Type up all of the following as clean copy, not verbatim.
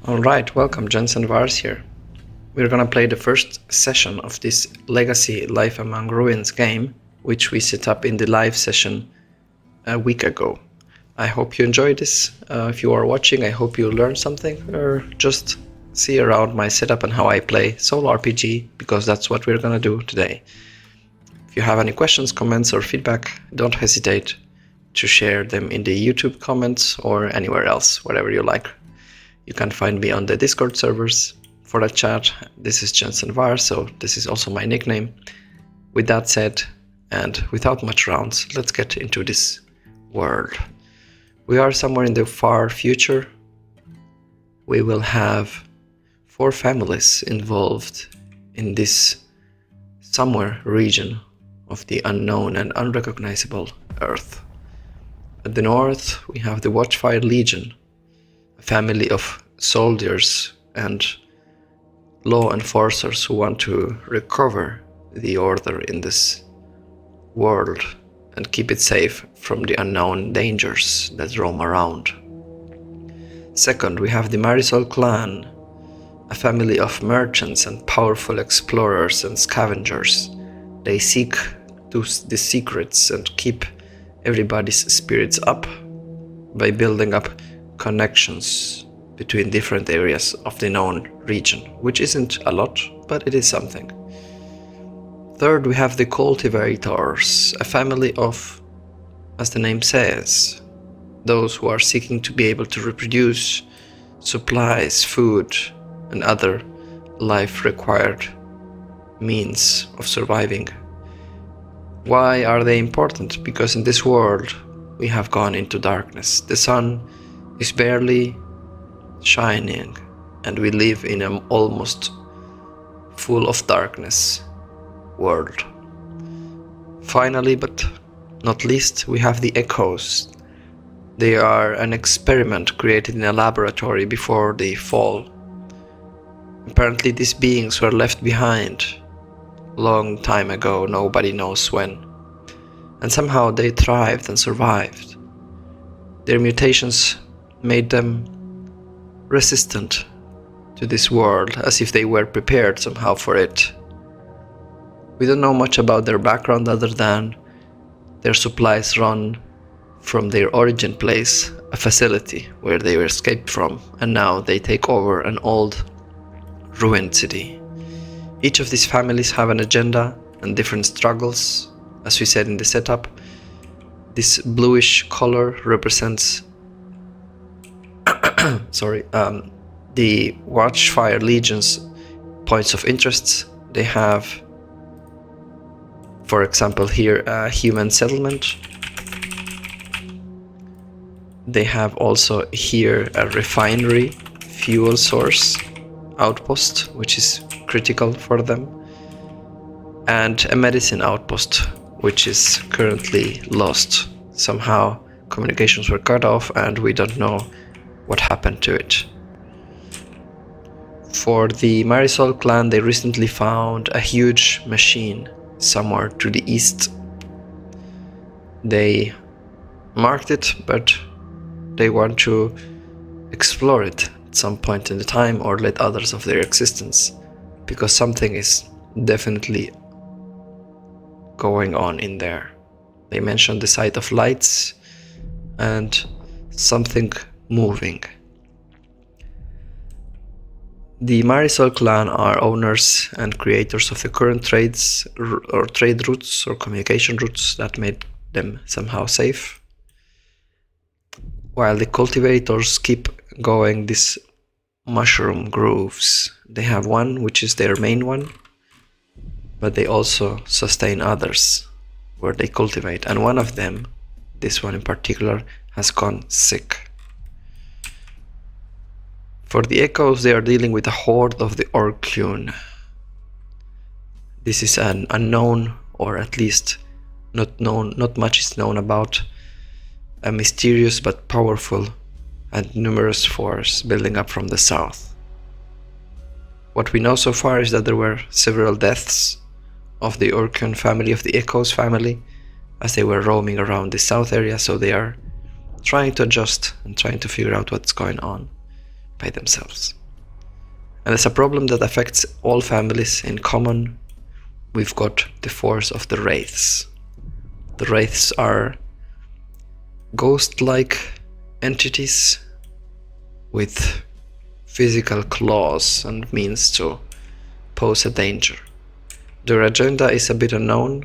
Alright, welcome, Jensen Vars here. We're gonna play the first session of this Legacy Life Among Ruins game, which we set up in the live session a week ago. I hope you enjoyed this. If you are watching, I hope you learned something, or just see around my setup and how I play solo RPG, because that's what we're gonna do today. If you have any questions, comments, or feedback, don't hesitate to share them in the YouTube comments or anywhere else, whatever you like. You can find me on the Discord servers for the chat. This is Jensen Var, so this is also my nickname. With that said, and without much rounds, let's get into this world. We are somewhere in the far future. We will have 4 families involved in this somewhere region of the unknown and unrecognizable Earth. At the north, we have the Watchfire Legion, a family of soldiers and law enforcers who want to recover the order in this world and keep it safe from the unknown dangers that roam around. Second, we have the Marisol clan, a family of merchants and powerful explorers and scavengers. They seek the secrets and keep everybody's spirits up by building up connections between different areas of the known region, which isn't a lot, but it is something. Third, we have the cultivators, a family of, as the name says, those who are seeking to be able to reproduce supplies, food, and other life-required means of surviving. Why are they important? Because in this world we have gone into darkness. The sun is barely shining and we live in an almost full of darkness world. Finally, but not least, we have the echoes. They are an experiment created in a laboratory before the fall. Apparently these beings were left behind long time ago, nobody knows when, and somehow they thrived and survived. Their mutations made them resistant to this world, as if they were prepared somehow for it. We don't know much about their background other than their supplies run from their origin place, a facility where they were escaped from, and now they take over an old ruined city. Each of these families have an agenda and different struggles. As we said in the setup, this bluish color represents the Watchfire Legion's points of interest. They have, for example, here a human settlement. They have also here a refinery, fuel source, outpost, which is critical for them, and a medicine outpost, which is currently lost. Somehow communications were cut off and we don't know what happened to it. For the Marisol clan, they recently found a huge machine somewhere to the east. They marked it, but they want to explore it at some point in the time or let others of their existence, because something is definitely going on in there. They mentioned the sight of lights and something moving. The Marisol clan are owners and creators of the current trades or trade routes or communication routes that made them somehow safe, while the cultivators keep going these mushroom grooves. They have one which is their main one, but they also sustain others where they cultivate, and one of them, this one in particular, has gone sick. For the echoes, they are dealing with a horde of the Orcune. This is an unknown, or at least not much is known about, a mysterious but powerful and numerous force building up from the south. What we know so far is that there were several deaths of the Orcune family, of the Echoes family, as they were roaming around the south area, so they are trying to adjust and trying to figure out what's going on. by themselves. And it's a problem that affects all families in common. We've got the force of the wraiths. The wraiths are ghost-like entities with physical claws and means to pose a danger. Their agenda is a bit unknown,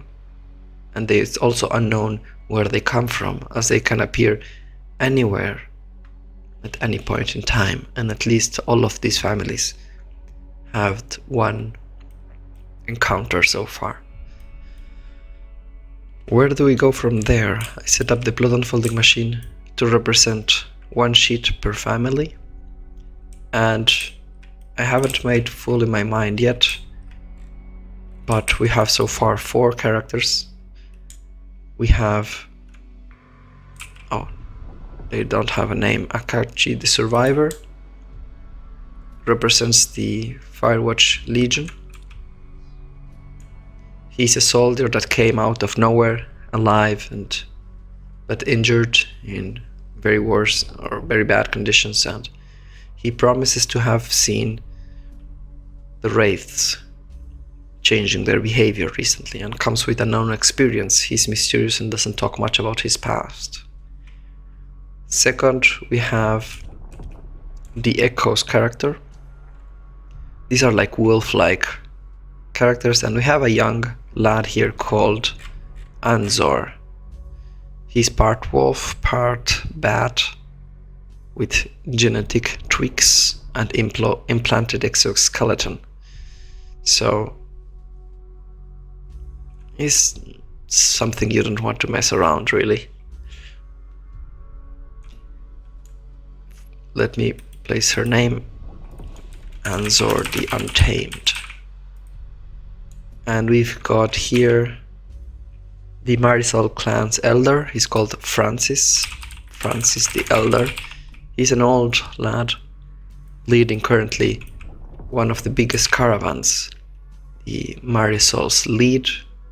and it's also unknown where they come from, as they can appear anywhere at any point in time, and at least all of these families have one encounter so far. Where do we go from there? I set up the blood unfolding machine to represent one sheet per family, and I haven't made fully my mind yet, but we have so far 4 characters. We have, oh, they don't have a name. Akachi the Survivor represents the Firewatch Legion. He's a soldier that came out of nowhere alive but injured in very worse or very bad conditions, and he promises to have seen the wraiths changing their behavior recently, and comes with a known experience. He's mysterious and doesn't talk much about his past. Second, we have the Echoes character. These are like wolf-like characters, and we have a young lad here called Anzor. He's part wolf, part bat, with genetic tweaks and implanted exoskeleton. So he's something you don't want to mess around, really. Let me place her name, Anzor the Untamed. And we've got here the Marisol clan's elder. He's called Francis the Elder. He's an old lad leading currently one of the biggest caravans. The Marisols lead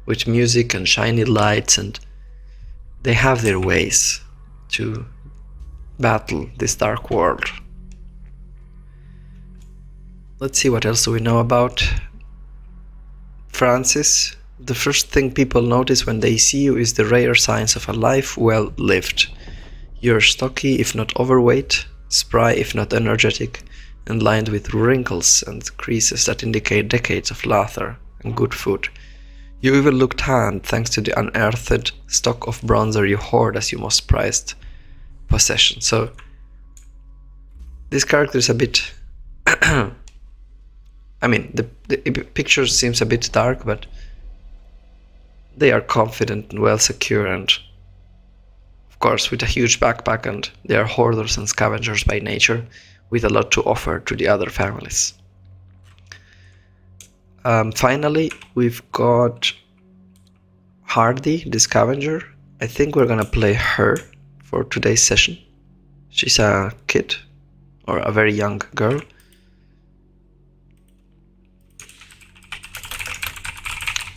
with music and shiny lights, and they have their ways to battle this dark world. Let's see what else do we know about Francis. The first thing people notice when they see you is the rare signs of a life well lived. You're stocky if not overweight, spry if not energetic, and lined with wrinkles and creases that indicate decades of laughter and good food. You even look tanned thanks to the unearthed stock of bronzer you hoard as your most prized possession. So this character is a bit I mean, the picture seems a bit dark, but they are confident and well secure, and of course with a huge backpack, and they are hoarders and scavengers by nature, with a lot to offer to the other families. Finally, we've got Hardy, the scavenger. I think we're gonna play her for today's session. She's a kid, or a very young girl.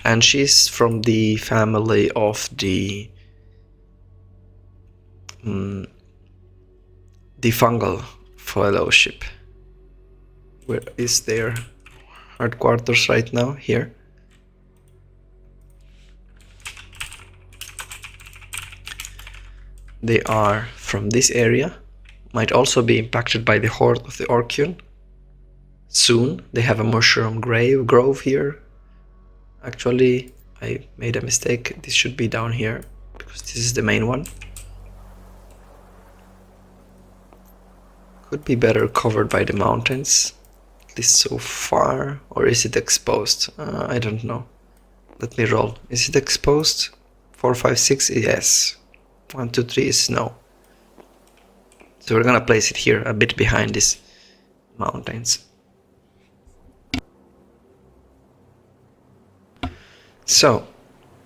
And she's from the family of the Fungal Fellowship. Where is their headquarters right now? Here. They are from this area. Might also be impacted by the horde of the Orcian. Soon. They have a mushroom grove here. Actually, I made a mistake. This should be down here, because this is the main one. Could be better covered by the mountains, at least so far. Or is it exposed? I don't know. Let me roll. Is it exposed? 4, 5, 6, yes. 1, 2, 3 is no. So we're gonna place it here, a bit behind these mountains. So,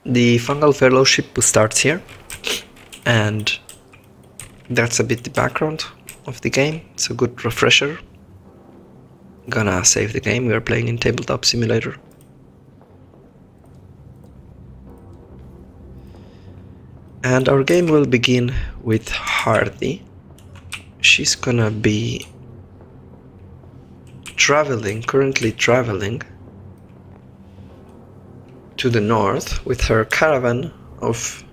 the Fungal Fellowship starts here, and that's a bit the background of the game. It's a good refresher. Gonna save the game. We are playing in Tabletop Simulator. And our game will begin with Hardy. She's gonna be currently traveling to the north with her caravan of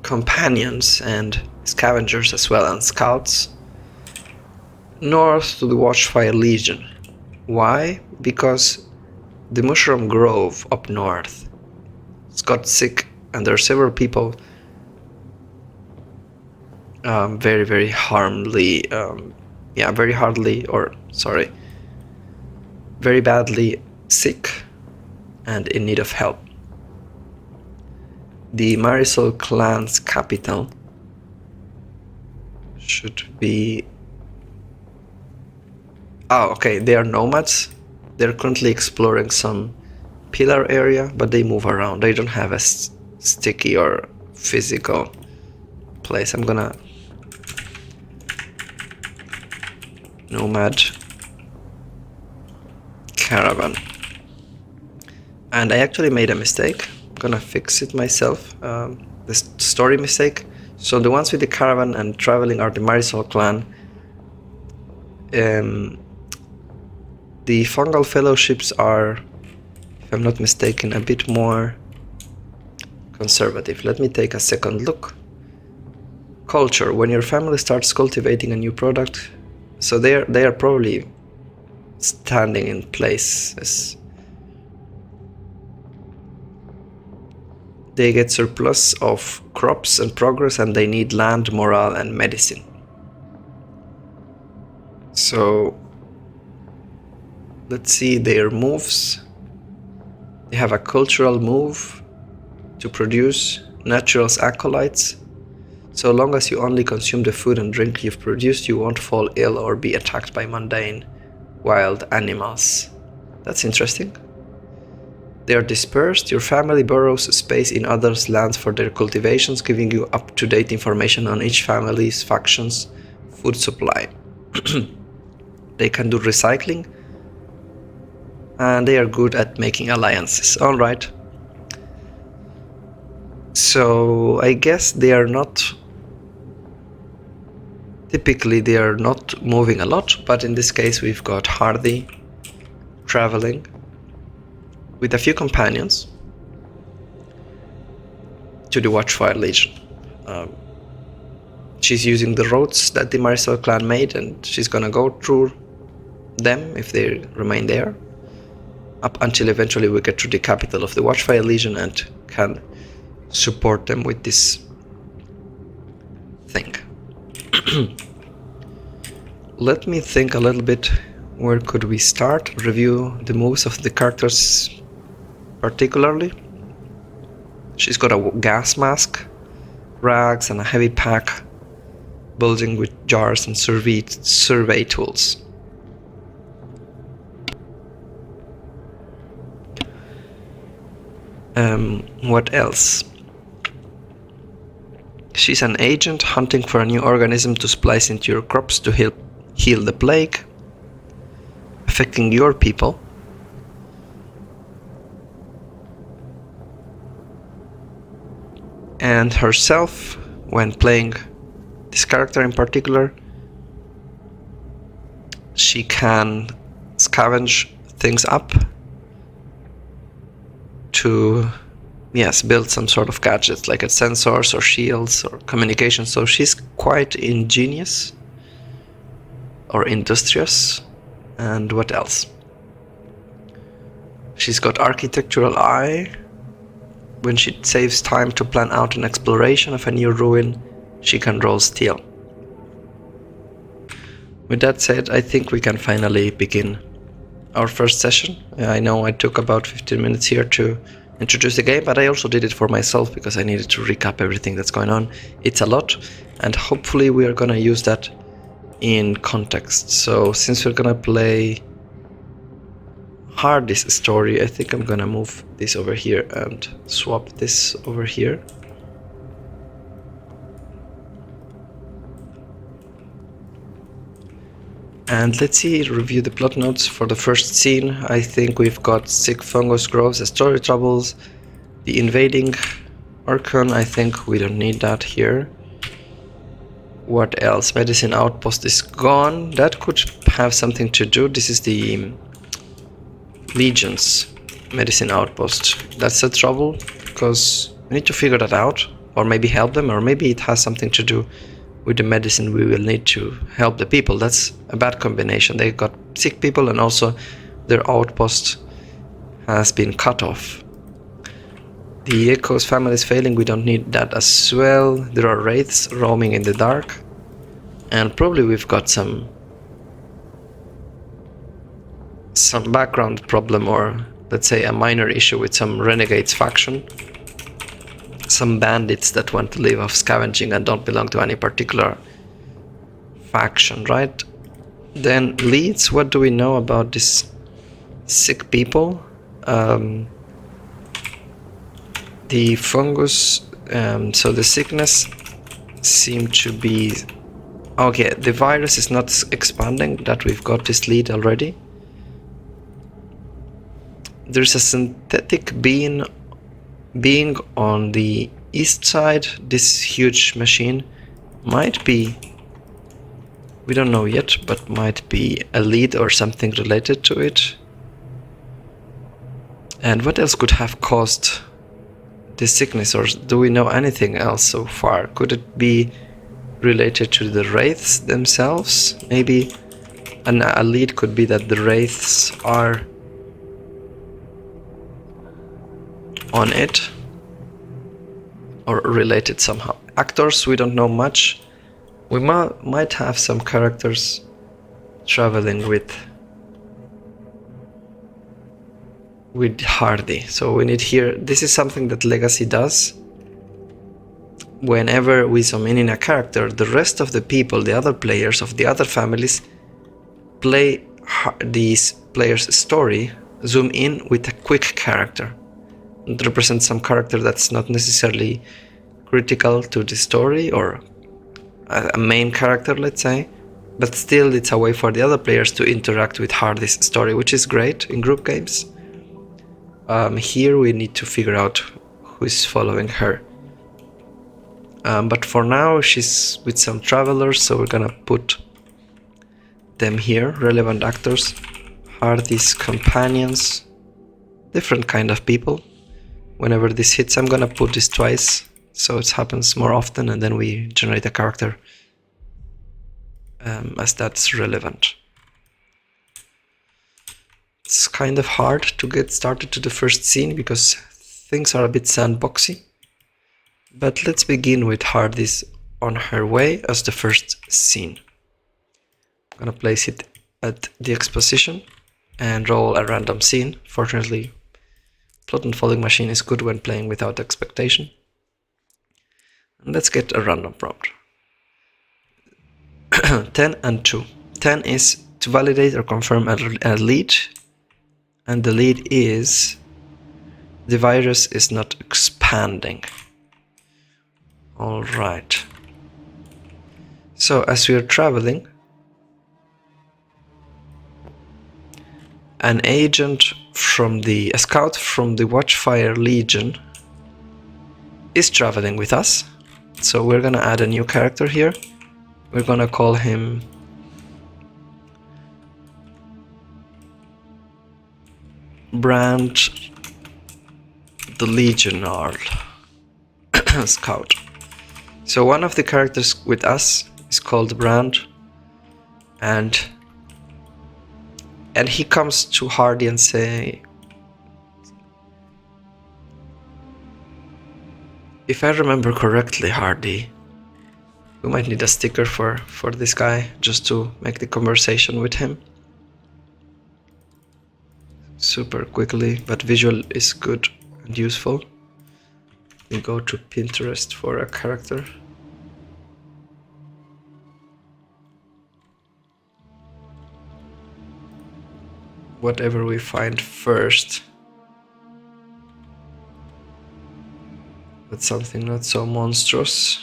companions and scavengers as well, and scouts, north to the Watchfire Legion. Why? Because the Mushroom Grove up north got sick, and there are several people very badly sick and in need of help. The Marisol clan's capital should be... Oh, okay, they are nomads. They're currently exploring some pillar area, but they move around. They don't have a sticky or physical place. I'm gonna nomad caravan. And I actually made a mistake. I'm gonna fix it myself. The story mistake. So the ones with the caravan and traveling are the Marisol clan. The fungal fellowships are, if I'm not mistaken, a bit more conservative. Let me take a second look. Culture. When your family starts cultivating a new product, so they are probably standing in place. They get surplus of crops and progress, and they need land, morale, and medicine. So let's see their moves. They have a cultural move to produce natural's acolytes. So long as you only consume the food and drink you've produced, you won't fall ill or be attacked by mundane wild animals. That's interesting. They are dispersed. Your family borrows space in others' lands for their cultivations, giving you up-to-date information on each family's faction's food supply. They can do recycling, and they are good at making alliances. All right. So I guess they are not... Typically they are not moving a lot, but in this case we've got Hardy traveling with a few companions to the Watchfire Legion. She's using the roads that the Marisol clan made, and she's gonna go through them if they remain there, up until eventually we get to the capital of the Watchfire Legion and can support them with this thing. Let me think a little bit. Where could we start? Review the moves of the characters particularly. She's got a gas mask, rags, and a heavy pack bulging with jars and survey tools. What else? She's an agent hunting for a new organism to splice into your crops to heal the plague affecting your people. And herself, when playing this character in particular, she can scavenge things up to, yes, build some sort of gadgets like sensors or shields or communication. So she's quite ingenious or industrious. And what else? She's got architectural eye. When she saves time to plan out an exploration of a new ruin, she can roll steel. With that said, I think we can finally begin our first session. I know I took about 15 minutes here to introduce the game, but I also did it for myself because I needed to recap everything that's going on. It's a lot, and hopefully we are gonna use that in context. So since we're gonna play Hardy's story, I think I'm gonna move this over here and swap this over here. And let's see, review the plot notes for the first scene. I think we've got sick fungus grows as story troubles. The invading Orcon, I think we don't need that here. What else? Medicine outpost is gone. That could have something to do. This is the Legion's medicine outpost. That's the trouble, because we need to figure that out, or maybe help them, or maybe it has something to do with the medicine we will need to help the people. That's a bad combination. They got sick people and also their outpost has been cut off. The Echo's family is failing, we don't need that as well. There are wraiths roaming in the dark. And probably we've got some background problem, or let's say a minor issue with some renegades faction. Some bandits that want to live off scavenging and don't belong to any particular faction, right? Then leads, what do we know about these sick people? The fungus, so the sickness seemed to be... Okay, the virus is not expanding, that we've got this lead already. There's a synthetic being on the east side. This huge machine might be, we don't know yet, but might be a lead or something related to it. And what else could have caused this sickness, or do we know anything else so far? Could it be related to the wraiths themselves? Maybe a lead could be that the wraiths are on it, or related somehow. Actors, we don't know much. We might have some characters traveling with Hardy. So we need here, this is something that Legacy does. Whenever we zoom in a character, the rest of the people, the other players of the other families, play these players' story, zoom in with a quick character. It represents some character that's not necessarily critical to the story, or a main character, let's say, but still it's a way for the other players to interact with Hardy's story, which is great in group games. Here we need to figure out who is following her. But for now she's with some travelers, so we're gonna put them here, relevant actors, Hardy's companions, different kind of people. Whenever this hits, I'm gonna put this twice, so it happens more often, and then we generate a character as that's relevant. It's kind of hard to get started to the first scene because things are a bit sandboxy. But let's begin with Hardy's on her way as the first scene. I'm gonna place it at the exposition and roll a random scene. Fortunately, plot unfolding machine is good when playing without expectation. And let's get a random prompt. 10 and 2. 10 is to validate or confirm a lead, and the lead is the virus is not expanding. All right. So as we are traveling, a scout from the Watchfire Legion is traveling with us. So we're gonna add a new character here. We're gonna call him Brand the Legionnaire Scout. So one of the characters with us is called Brand, and he comes to Hardy and say, if I remember correctly, Hardy, we might need a sticker for this guy just to make the conversation with him super quickly, but visual is good and useful. We go to Pinterest for a character. Whatever we find first. But something not so monstrous.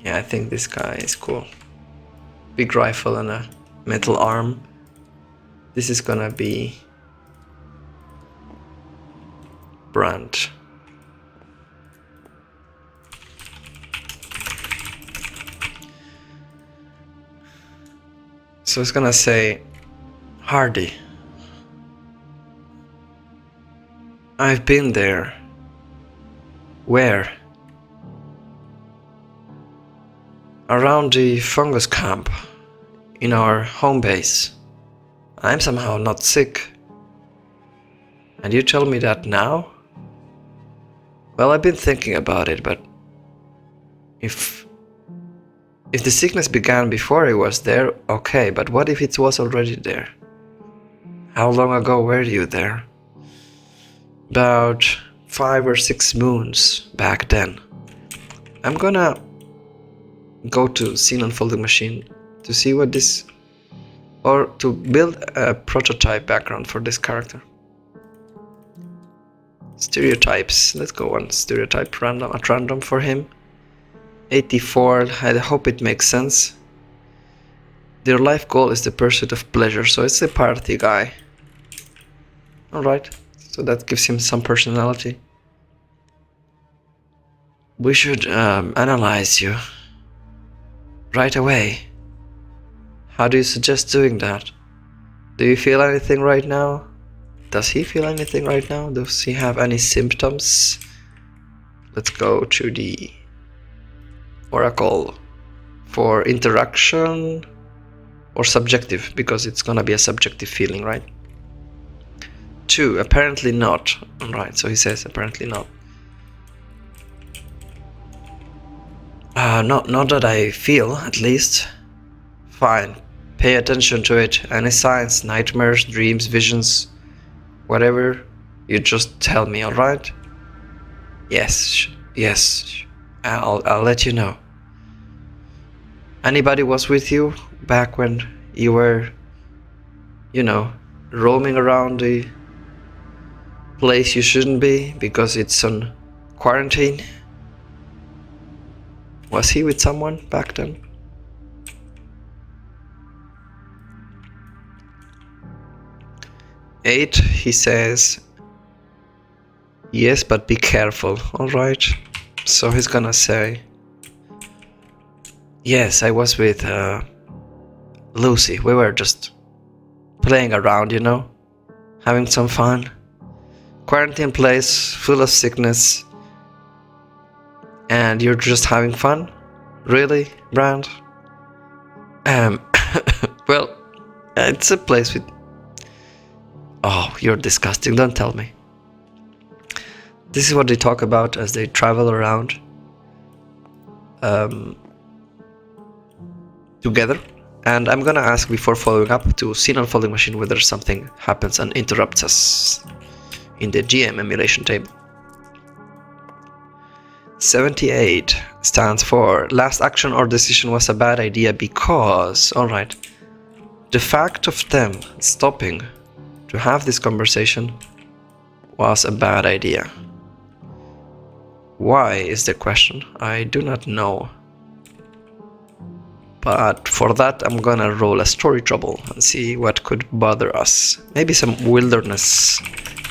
Yeah, I think this guy is cool. Big rifle and a metal arm. This is gonna be Brand. So it's gonna say, Hardy, I've been there. Where? Around the fungus camp, in our home base. I'm somehow not sick. And you tell me that now? Well, I've been thinking about it, but if the sickness began before I was there, okay, but what if it was already there? How long ago were you there? About 5 or 6 moons back then. I'm gonna go to Scene Unfolding Machine to see what this, or to build a prototype background for this character. Stereotypes, let's go on stereotype random at random for him. 84, I hope it makes sense. Their life goal is the pursuit of pleasure, so it's a party guy. Alright, so that gives him some personality. We should analyze you right away. How do you suggest doing that? Do you feel anything right now? Does he feel anything right now? Does he have any symptoms? Let's go to the Oracle for interaction or subjective, because it's gonna be a subjective feeling, right? 2, apparently not. Alright, so he says apparently not. Not that I feel, at least. Fine, pay attention to it. Any signs, nightmares, dreams, visions, whatever, you just tell me, alright? Yes, I'll let you know. Anybody was with you back when you were, roaming around the place you shouldn't be because it's on quarantine? Was he with someone back then? Eight, he says, yes, but be careful, alright? So he's gonna say, yes, I was with Lucy. We were just playing around, having some fun. Quarantine place full of sickness, and you're just having fun? Really, Brand? Well, it's a place with... Oh, you're disgusting, don't tell me. This is what they talk about as they travel around together. And I'm gonna ask before following up to Scene Unfolding Machine whether something happens and interrupts us in the GM emulation table. 78 stands for last action or decision was a bad idea because... Alright. The fact of them stopping to have this conversation was a bad idea. Why is the question? I do not know. But for that I'm gonna roll a story trouble and see what could bother us. Maybe some wilderness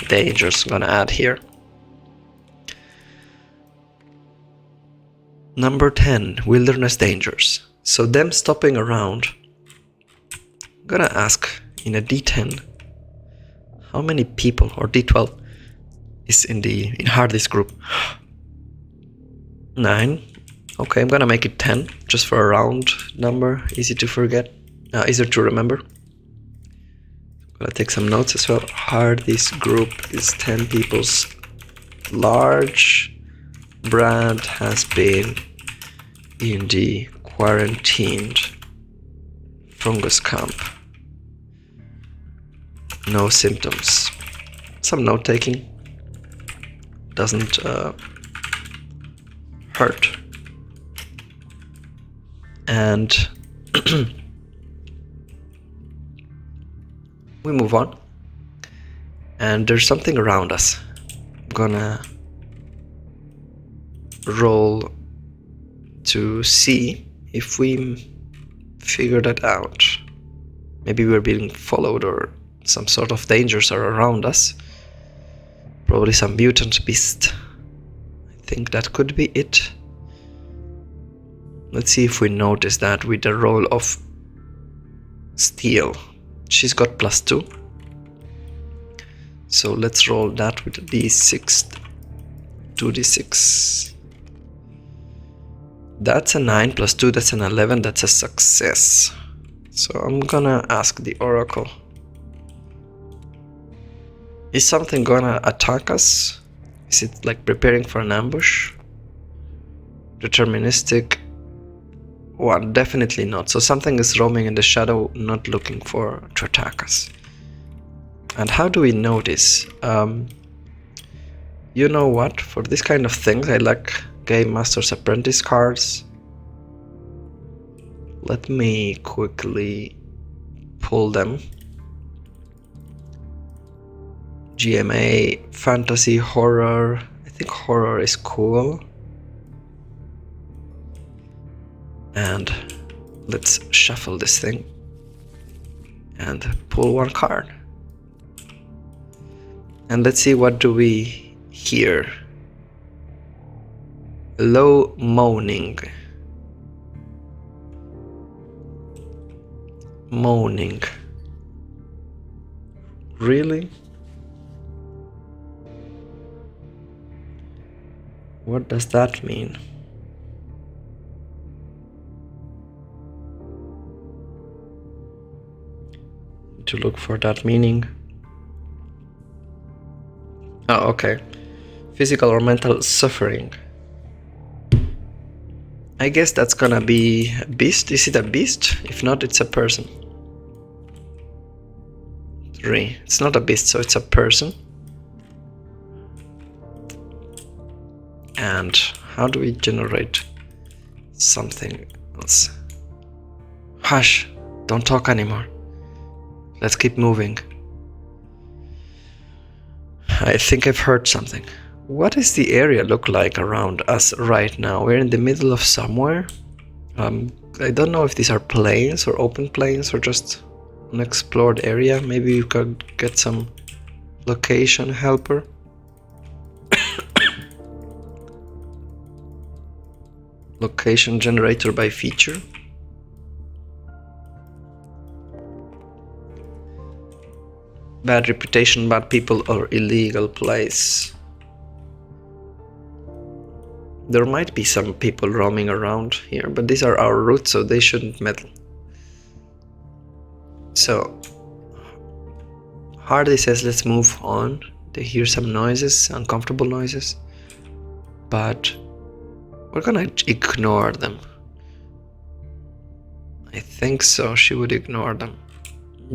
dangers I'm gonna add here. Number 10, wilderness dangers. So them stopping around. I'm gonna ask in a D10 how many people, or D12, is in Hardy's group. 9. Okay, I'm gonna make it 10, just for a round number, easy to forget, easier to remember. I'm gonna take some notes as well. Hardy's group is 10 people's large. Brand has been in the quarantined fungus camp. No symptoms. Some note taking doesn't hurt. And we move on. And there's something around us. I'm gonna roll to see if we figure that out. Maybe we're being followed or some sort of dangers are around us. Probably some mutant beast. I think that could be it. Let's see if we notice that with the roll of steal. She's got +2. So let's roll that with a d6, 2d6. That's a 9 + 2, that's an 11, that's a success. So I'm gonna ask the Oracle. Is something gonna attack us? Is it like preparing for an ambush? Deterministic? Well, definitely not. So something is roaming in the shadow, not looking to attack us. And how do we know this? You know what? For this kind of things, I like Game Master's Apprentice cards. Let me quickly pull them. GMA, fantasy, horror. I think horror is cool. And let's shuffle this thing and pull one card. And let's see, what do we hear? Low moaning. Moaning. Really? What does that mean? To look for that meaning. Oh, okay. Physical or mental suffering. I guess that's gonna be a beast. Is it a beast? If not, it's a person. 3. It's not a beast, so it's a person. And how do we generate something else? Hush! Don't talk anymore. Let's keep moving. I think I've heard something. What does the area look like around us right now? We're in the middle of somewhere. I don't know if these are plains or open plains or just an explored area. Maybe you could get some location helper. Location generator by feature. Bad reputation, bad people, or illegal place. There might be some people roaming around here, but these are our routes, so they shouldn't meddle. So Hardy says let's move on. They hear some noises, uncomfortable noises, but we're gonna ignore them. I think so, she would ignore them.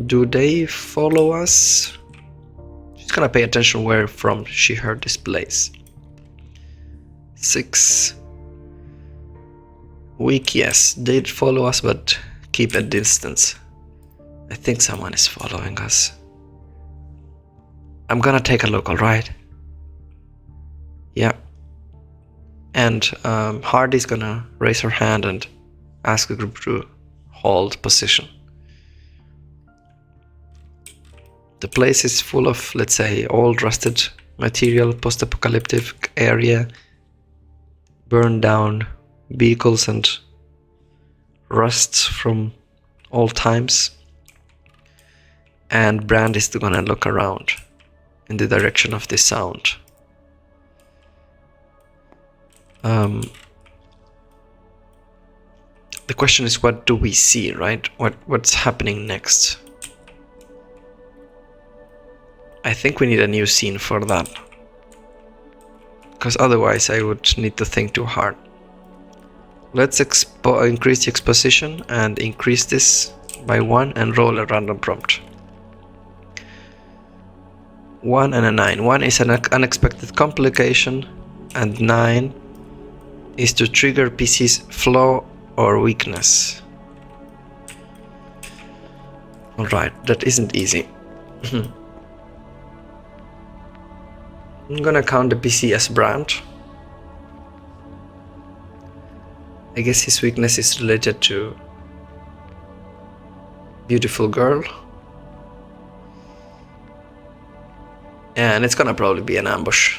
Do they follow us? She's gonna pay attention where from she heard this place. 6. Weak, yes. They'd follow us, but keep a distance. I think someone is following us. I'm gonna take a look, alright? Yeah. And Hardy's gonna raise her hand and ask the group to hold position. The place is full of, let's say, old rusted material, post-apocalyptic area, burned down vehicles and rusts from old times. And Brand is gonna look around in the direction of this sound. The question is, what do we see, right? What's happening next? I think we need a new scene for that, because otherwise I would need to think too hard. Let's increase the exposition and increase this by 1 and roll a random prompt. 1 and a 9. 1 is an unexpected complication, and 9 is to trigger PC's flaw or weakness. Alright, that isn't easy. I'm gonna count the PC as Brand. I guess his weakness is related to beautiful girl. And it's gonna probably be an ambush.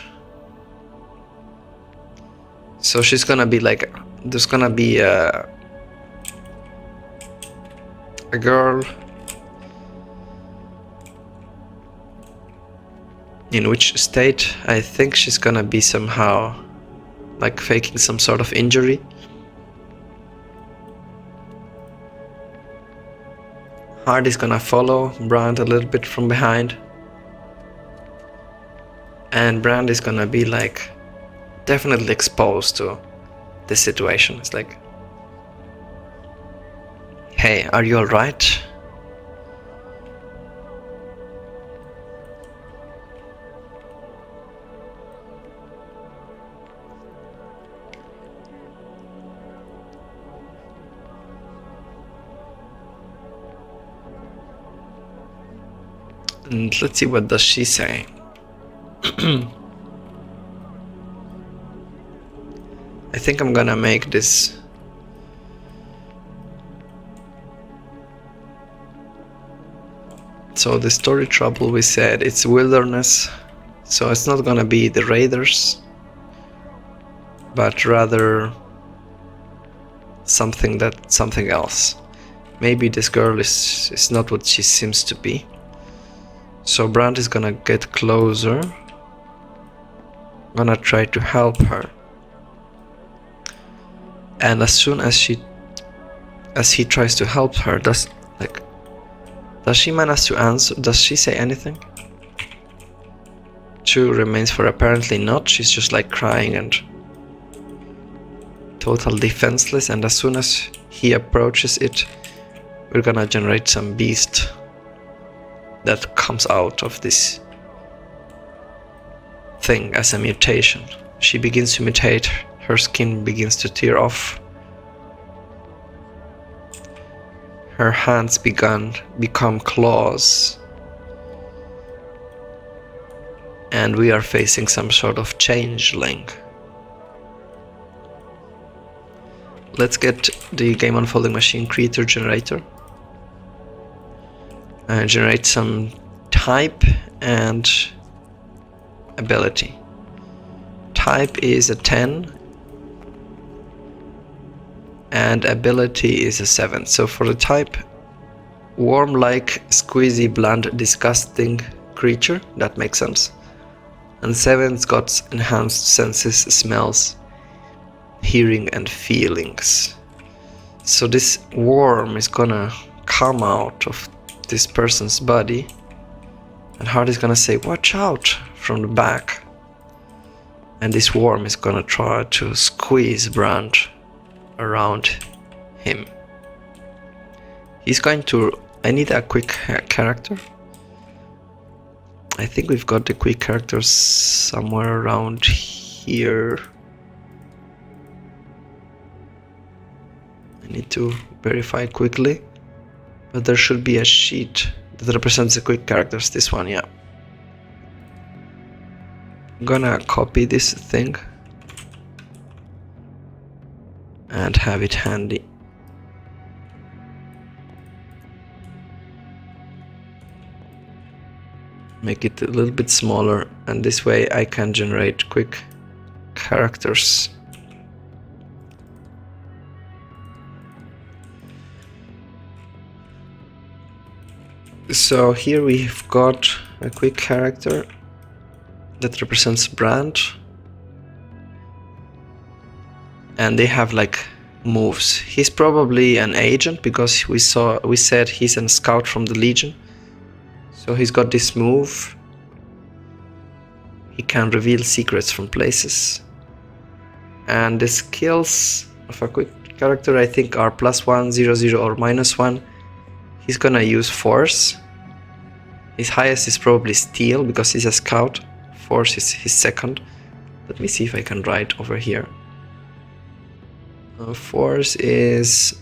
So she's gonna be like, there's gonna be a girl In which state? I think she's gonna be somehow like faking some sort of injury. Hardy's gonna follow Brand a little bit from behind. And Brand is gonna be like definitely exposed to this situation. It's like, hey, are you alright? And let's see, what does she say? I think I'm gonna make this so the story trouble, we said it's wilderness, so it's not gonna be the raiders, but rather something else. Maybe this girl is not what she seems to be. So Brand is gonna get closer, gonna try to help her, and as soon as he tries to help her, does she manage to answer? Does she say anything? 2 remains for apparently not. She's just like crying and total defenseless, and as soon as he approaches it, we're gonna generate some beast that comes out of this thing as a mutation. She begins to mutate, her skin begins to tear off, her hands become claws, and we are facing some sort of changeling. Let's get the game unfolding machine creator generator. Generate some type and ability. Type is a 10 and ability is a 7. So for the type, worm-like, squeezy, bland, disgusting creature, that makes sense. And 7's got enhanced senses, smells, hearing and feelings. So this worm is gonna come out of this person's body, and Hardy's gonna say, watch out, from the back, and this worm is gonna try to squeeze Brand around him. He's going to, I need a quick character. I think we've got the quick characters somewhere around here. I need to verify quickly. But there should be a sheet that represents the quick characters. This one, yeah. I'm gonna copy this thing and have it handy. Make it a little bit smaller, and this way I can generate quick characters. So here we've got a quick character that represents Brand, and they have like moves. He's probably an agent because we said he's a scout from the Legion. So he's got this move. He can reveal secrets from places. And the skills of a quick character, I think, are +1, 0, 0 or -1. He's gonna use Force. His highest is probably Steel because he's a scout. Force is his second. Let me see if I can write over here. Force is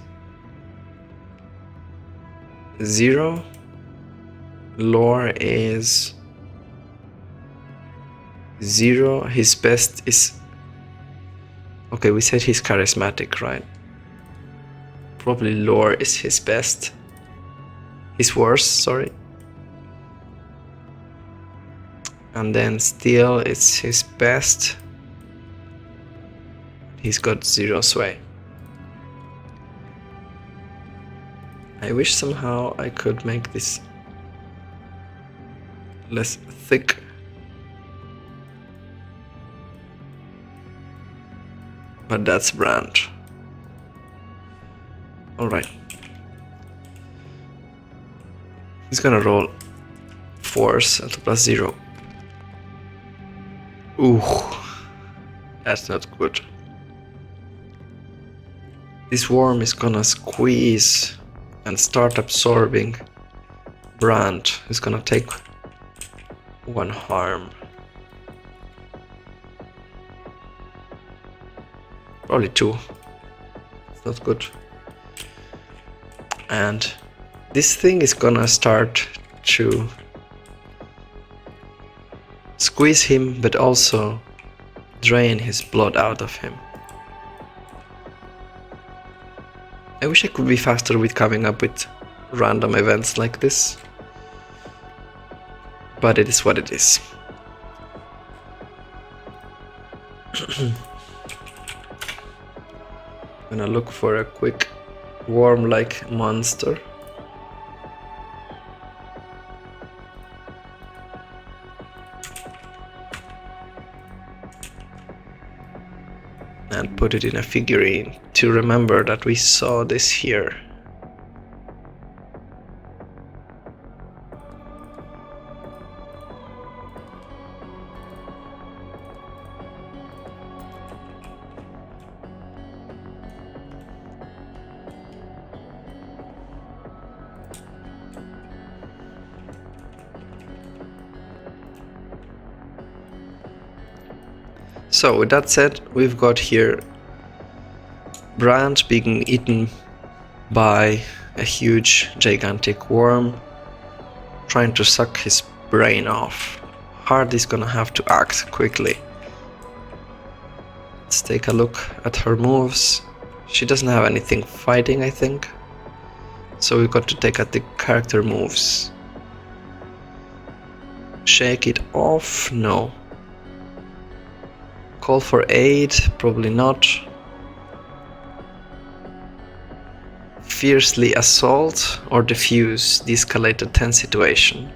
0. Lore is 0. His best is... Okay, we said he's charismatic, right? Probably lore is his best. His worst, sorry. And then Steel is his best. He's got 0 sway. I wish somehow I could make this less thick. But that's Brand. Alright. He's gonna roll force at +0. Ooh, that's not good. This worm is gonna squeeze and start absorbing Brand, who's gonna take 1 harm. Probably 2. It's not good. And this thing is gonna start to squeeze him, but also drain his blood out of him. I wish I could be faster with coming up with random events like this, but it is what it is. I'm gonna look for a quick worm-like monster. And put it in a figurine to remember that we saw this here. So with that said, we've got here Brand being eaten by a huge gigantic worm trying to suck his brain off. Hardy's gonna have to act quickly. Let's take a look at her moves. She doesn't have anything fighting, I think. So we've got to take at the character moves. Shake it off? No. Call for aid? Probably not. Fiercely assault or defuse, de-escalate a tense situation.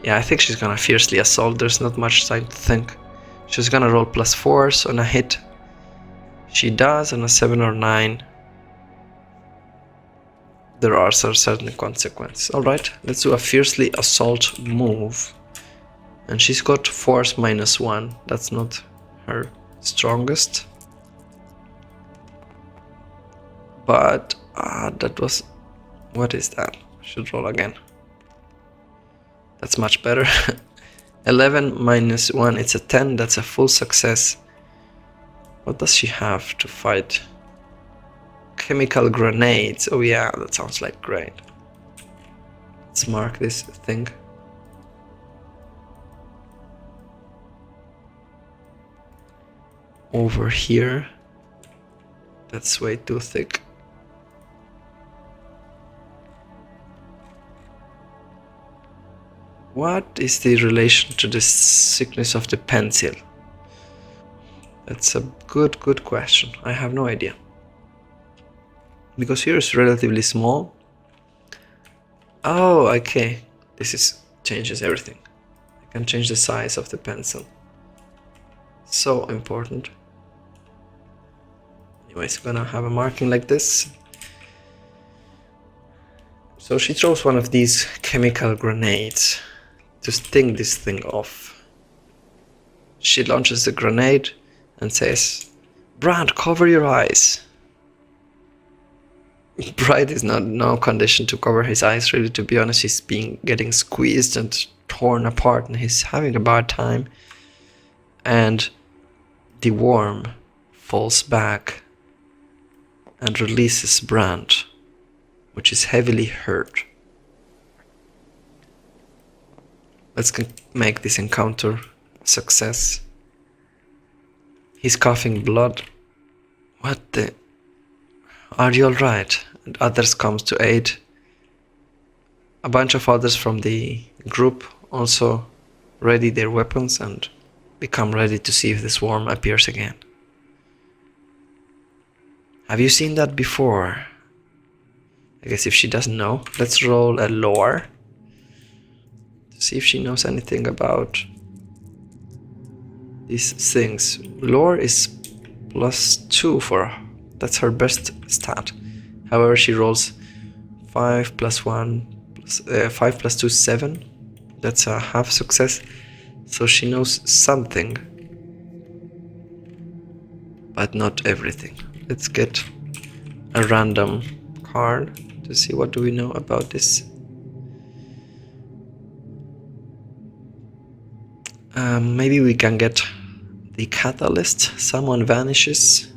Yeah, I think she's gonna fiercely assault. There's not much time to think. She's gonna roll +4 on a hit. She does on a 7 or 9. There are certain consequences. Alright, let's do a fiercely assault move. And she's got force -1. That's not her strongest. But that was... what is that? I should roll again. That's much better. 11 -1, it's a 10. That's a full success. What does she have to fight? Chemical grenades. Oh yeah, that sounds like great. Let's mark this thing. Over here. That's way too thick. What is the relation to the thickness of the pencil? That's a good question. I have no idea. Because here is relatively small. Oh, okay. This changes everything. I can change the size of the pencil. So important. Anyways, gonna have a marking like this. So she throws one of these chemical grenades to sting this thing off. She launches the grenade and says, "Brand, cover your eyes." Bright is not no condition to cover his eyes, really, to be honest. He's getting squeezed and torn apart and he's having a bad time. And the worm falls back and releases Brand, which is heavily hurt. Let's make this encounter a success. He's coughing blood. What the... Are you alright? And others comes to aid. A bunch of others from the group also ready their weapons and become ready to see if this worm appears again. Have you seen that before? I guess if she doesn't know, let's roll a lore to see if she knows anything about these things. Lore is +2 for her. That's her best stat. However, she rolls 5 plus 1 plus 5 plus 2 7. That's a half success. So she knows something, but not everything. Let's get a random card to see what do we know about this. Maybe we can get the catalyst. Someone vanishes.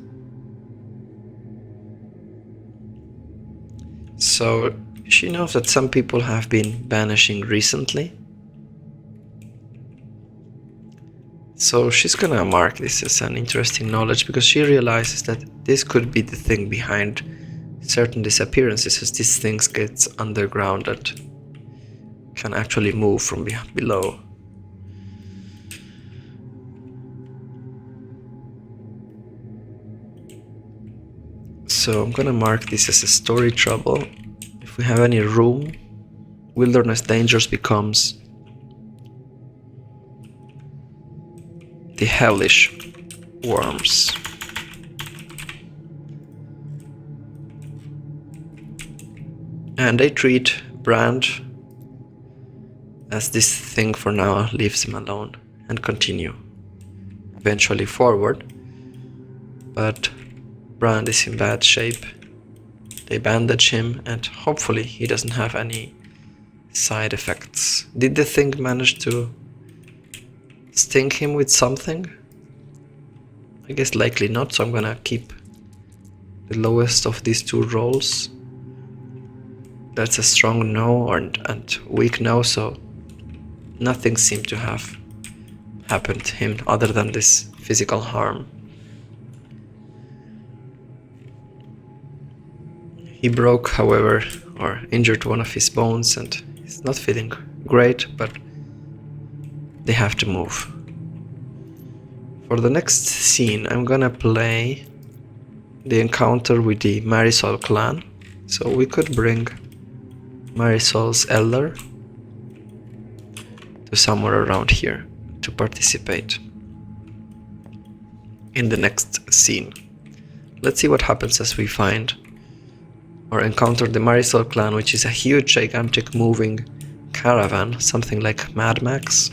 So she knows that some people have been vanishing recently. So she's gonna mark this as an interesting knowledge because she realizes that this could be the thing behind certain disappearances, as these things get underground and can actually move from below. So I'm gonna mark this as a story trouble. If we have any room, wilderness dangers becomes the hellish worms. And they treat Brand as this thing for now, leaves him alone and continue eventually forward. But Brand is in bad shape. They bandage him and hopefully he doesn't have any side effects. Did the thing manage to sting him with something? I guess likely not, so I'm gonna keep the lowest of these two rolls. That's a strong no and weak no, so nothing seemed to have happened to him other than this physical harm. He broke, however, or injured one of his bones and he's not feeling great, but they have to move. For the next scene, I'm gonna play the encounter with the Marisol clan. So we could bring Marisol's elder to somewhere around here to participate in the next scene. Let's see what happens as we find or encounter the Marisol clan, which is a huge, gigantic moving caravan, something like Mad Max.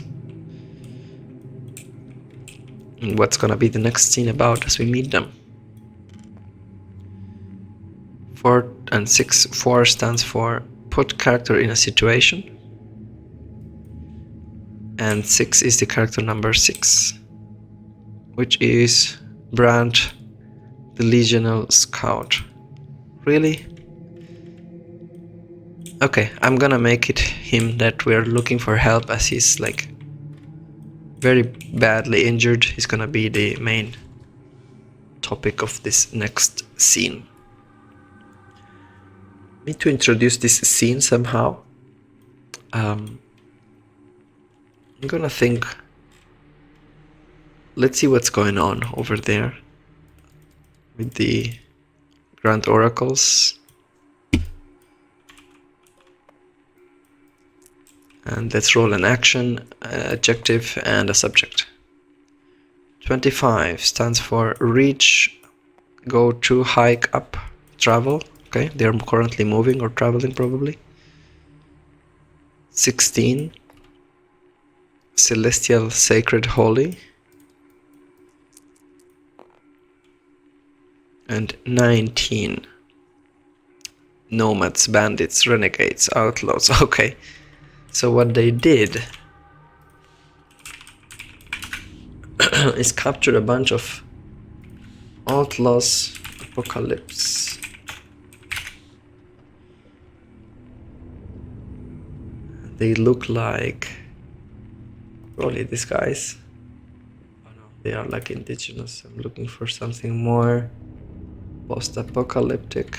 And what's gonna be the next scene about as we meet them. 4 and 6. 4 stands for put character in a situation. And 6 is the character number 6, which is Brand, the Legional Scout. Really? Okay, I'm gonna make it him that we're looking for help, as he's like very badly injured. He's gonna be the main topic of this next scene. Need to introduce this scene somehow. I'm gonna think. Let's see what's going on over there with the Grand Oracles. And let's roll an action, adjective, and a subject. 25 stands for reach, go to, hike, up, travel. Okay, they're currently moving or traveling probably. 16, celestial, sacred, holy. And 19, nomads, bandits, renegades, outlaws. Okay, so what they did is capture a bunch of outlaws, apocalypse. They look like probably these guys. Oh no, they are like indigenous. I'm looking for something more post-apocalyptic.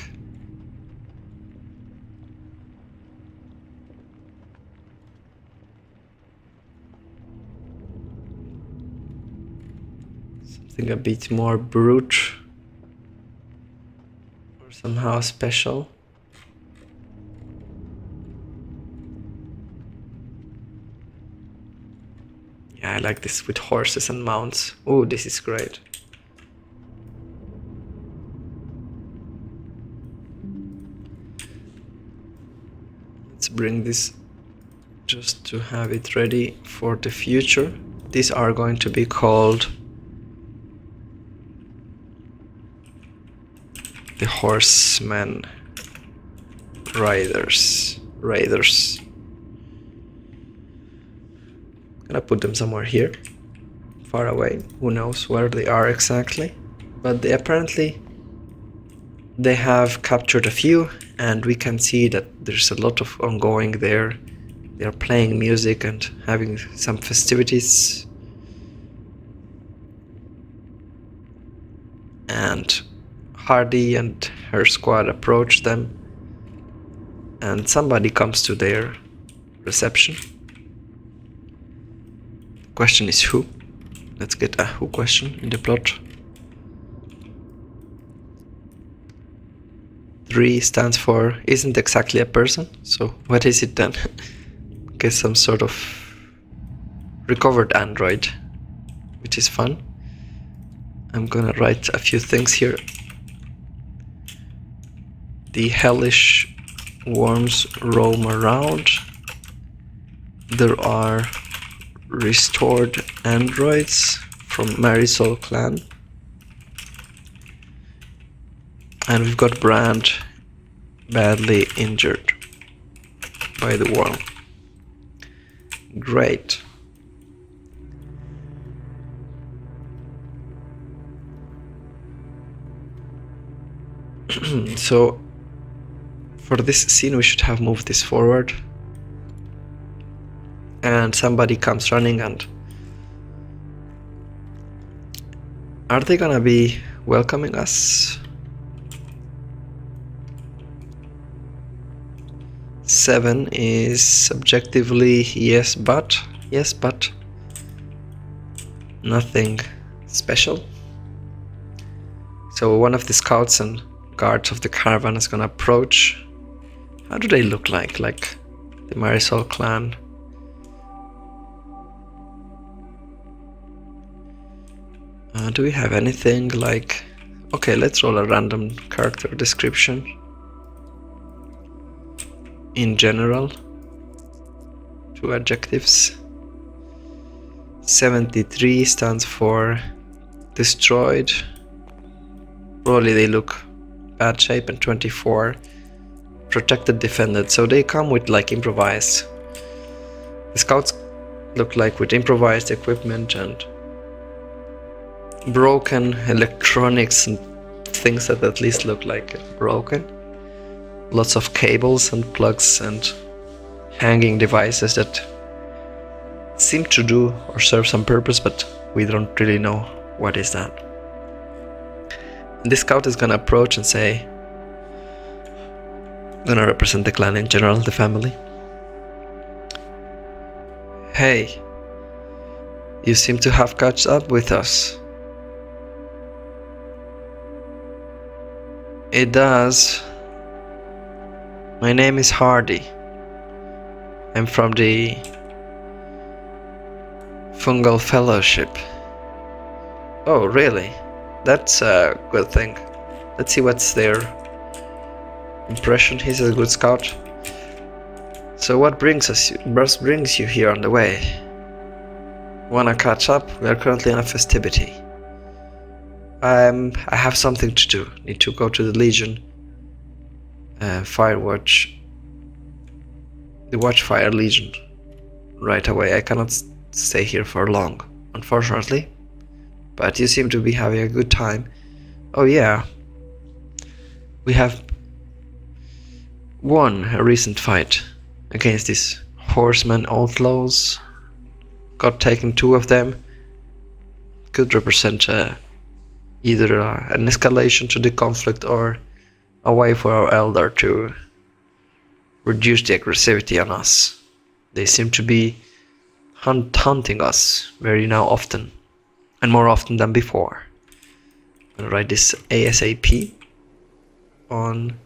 Something a bit more brute or somehow special. Yeah, I like this with horses and mounts. Oh, this is great. bring this just to have it ready for the future. These are going to be called the horsemen raiders. Gonna put them somewhere here, far away. Who knows where they are exactly, but they have captured a few, and we can see that there's a lot of ongoing there. They are playing music and having some festivities. And Hardy and her squad approach them, and somebody comes to their reception. The question is who? Let's get a who question in the plot. 3 stands for isn't exactly a person, so what is it then? Guess some sort of recovered android, which is fun. I'm gonna write a few things here. The hellish worms roam around. There are restored androids from Marisol clan. And we've got Brand badly injured by the worm. Great. So for this scene we should have moved this forward, and somebody comes running, and are they gonna be welcoming us? 7 is subjectively yes but nothing special. So one of the scouts and guards of the caravan is gonna approach. How do they look like? Like the Marisol clan. Do we have anything like... Okay, let's roll a random character description. In general, 2 adjectives. 73 stands for destroyed. Probably they look bad shape, and 24 protected, defended. So they come with like improvised. The scouts look like with improvised equipment and broken electronics and things that at least look like broken. Lots of cables and plugs and hanging devices that seem to do or serve some purpose, but we don't really know what is that. And this scout is gonna approach and say, gonna represent the clan in general, the family. Hey, you seem to have caught up with us. It does. My name is Hardy. I'm from the Fungal Fellowship. Oh, really? That's a good thing. Let's see what's their impression. He's a good scout. So what brings you here on the way? Wanna catch up? We are currently on a festivity. I have something to do. Need to go to the Legion. Firewatch. The Watchfire Legion. Right away. I cannot stay here for long, unfortunately. But you seem to be having a good time. Oh yeah. We have won a recent fight against these horsemen outlaws. Got taken 2 of them. Could represent either an escalation to the conflict or a way for our elder to reduce the aggressivity on us. They seem to be hunting us very now often, and more often than before. I'm gonna write this ASAP on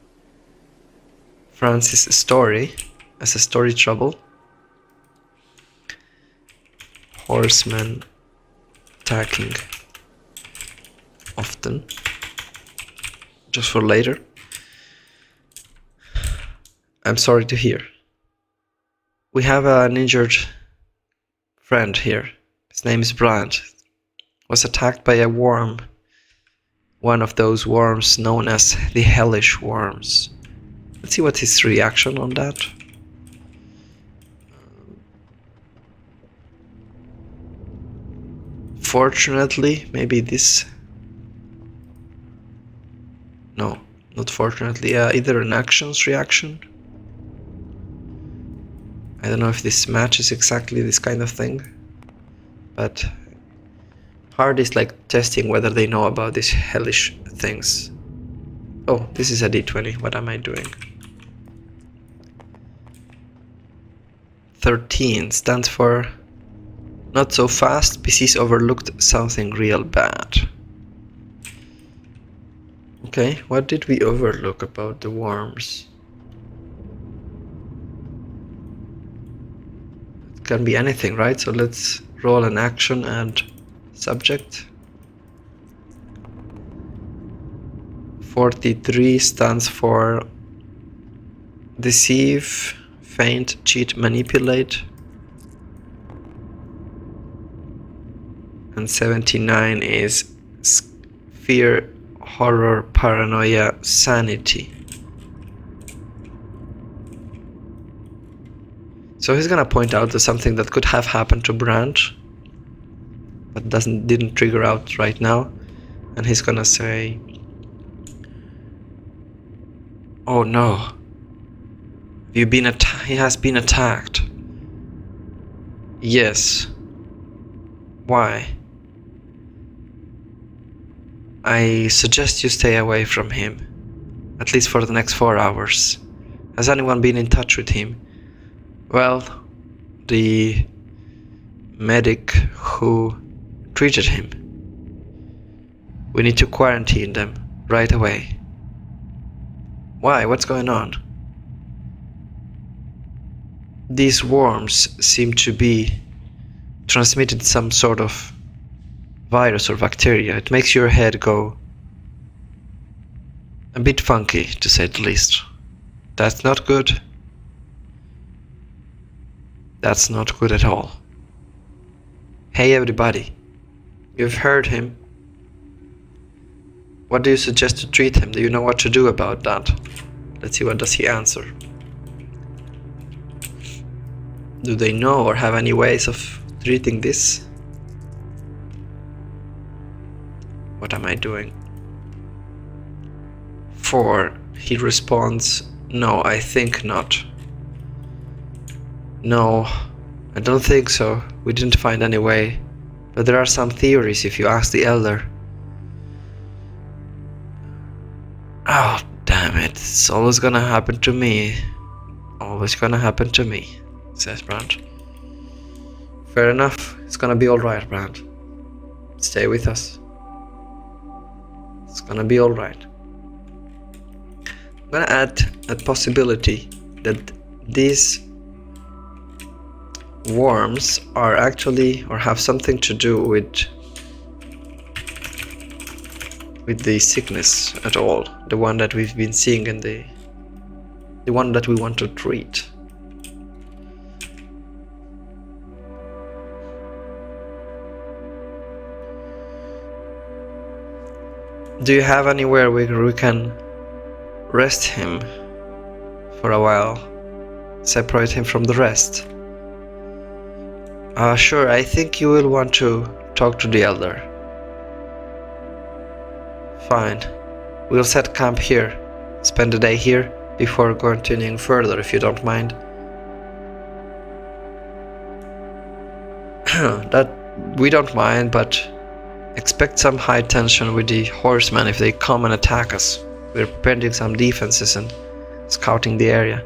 Francis' story as a story trouble. Horsemen attacking often, just for later. I'm sorry to hear. We have an injured friend here. His name is Brand. Was attacked by a worm. One of those worms known as the hellish worms. Let's see what his reaction on that. Fortunately, maybe this... No, not fortunately. Either an actions reaction. I don't know if this matches exactly this kind of thing. But hard is like testing whether they know about these hellish things. Oh, this is a d20. What am I doing? 13 stands for not so fast. PC's overlooked something real bad. Okay, what did we overlook about the worms? It can be anything, right? So let's roll an action and subject. 43 stands for deceive, feint, cheat, manipulate. And 79 is fear, horror, paranoia, sanity. So he's gonna point out to something that could have happened to Brand, but didn't trigger out right now. And he's gonna say, oh no, he has been attacked. Yes. Why? I suggest you stay away from him, at least for the next 4 hours. Has anyone been in touch with him? Well, the medic who treated him. We need to quarantine them right away. Why? What's going on? These worms seem to be transmitted some sort of virus or bacteria. It makes your head go a bit funky, to say the least. That's not good. That's not good at all. Hey everybody, you've heard him. What do you suggest to treat him? Do you know what to do about that? Let's see, what does he answer. Do they know or have any ways of treating this? What am I doing? 4. He responds, no, I think not. No, I don't think so. We didn't find any way. But there are some theories if you ask the elder. Oh, damn it. It's always gonna happen to me. Always gonna happen to me, says Brand. Fair enough. It's gonna be alright, Brand. Stay with us. It's gonna be alright. I'm gonna add a possibility that these worms are actually, or have something to do with the sickness at all. The one that we've been seeing in the one that we want to treat. Do you have anywhere where we can rest him for a while? Separate him from the rest? Sure, I think you will want to talk to the elder. Fine. We'll set camp here. Spend the day here before continuing further, if you don't mind. That we don't mind, but expect some high tension with the horsemen if they come and attack us. We're preparing some defenses and scouting the area.